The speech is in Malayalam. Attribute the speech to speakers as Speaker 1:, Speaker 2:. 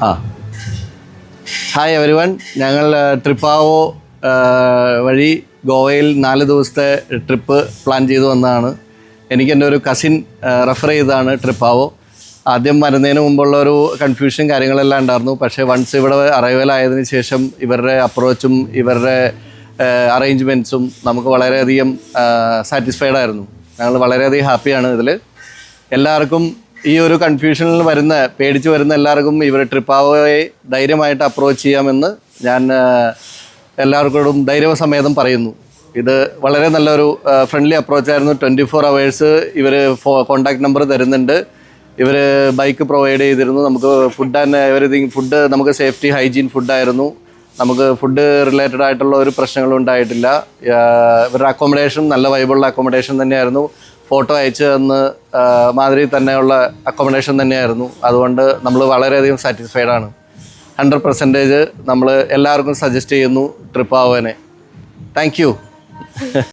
Speaker 1: ആ ഹായ് എവരി വൺ. ഞങ്ങൾ ട്രിപ്പാവോ വഴി ഗോവയിൽ 4 ദിവസത്തെ ട്രിപ്പ് പ്ലാൻ ചെയ്തു വന്നതാണ്. എനിക്ക് എൻ്റെ ഒരു കസിൻ റെഫർ ചെയ്തതാണ് ട്രിപ്പാവോ. ആദ്യം വരുന്നതിന് മുമ്പുള്ള ഒരു കൺഫ്യൂഷൻ കാര്യങ്ങളെല്ലാം ഉണ്ടായിരുന്നു. പക്ഷേ വൺസ് ഇവിടെ അറൈവൽ ആയതിനു ശേഷം ഇവരുടെ അപ്രോച്ചും ഇവരുടെ അറേഞ്ച്മെൻറ്റ്സും നമുക്ക് വളരെയധികം സാറ്റിസ്ഫൈഡ് ആയിരുന്നു. ഞങ്ങൾ വളരെയധികം ഹാപ്പിയാണ് ഇതിൽ. എല്ലാവർക്കും ഈ ഒരു കൺഫ്യൂഷനിൽ പേടിച്ച് വരുന്ന എല്ലാവർക്കും ഇവർ ട്രിപ്പാവോയെ ധൈര്യമായിട്ട് അപ്രോച്ച് ചെയ്യാമെന്ന് ഞാൻ എല്ലാവർക്കും ധൈര്യസമേതം പറയുന്നു. ഇത് വളരെ നല്ലൊരു ഫ്രണ്ട്ലി അപ്രോച്ചായിരുന്നു. 24 hours ഇവർ കോൺടാക്ട് നമ്പർ തരുന്നുണ്ട്. ഇവർ ബൈക്ക് പ്രൊവൈഡ് ചെയ്തിരുന്നു. നമുക്ക് ഫുഡ് ആൻഡ് എവറിതിങ്, ഫുഡ് നമുക്ക് സേഫ്റ്റി ഹൈജീൻ ഫുഡായിരുന്നു. നമുക്ക് ഫുഡ് റിലേറ്റഡ് ആയിട്ടുള്ള ഒരു പ്രശ്നങ്ങളും ഉണ്ടായിട്ടില്ല. ഇവരുടെ അക്കോമഡേഷൻ നല്ല വൈബുള്ള അക്കോമഡേഷൻ തന്നെയായിരുന്നു. ഫോട്ടോ അയച്ച് തന്ന് മാതിരി തന്നെയുള്ള അക്കോമഡേഷൻ തന്നെയായിരുന്നു. അതുകൊണ്ട് നമ്മൾ വളരെയധികം സാറ്റിസ്ഫൈഡാണ്. 100% നമ്മൾ എല്ലാവർക്കും സജസ്റ്റ് ചെയ്യുന്നു ട്രിപ്പാവോനെ. Thank you.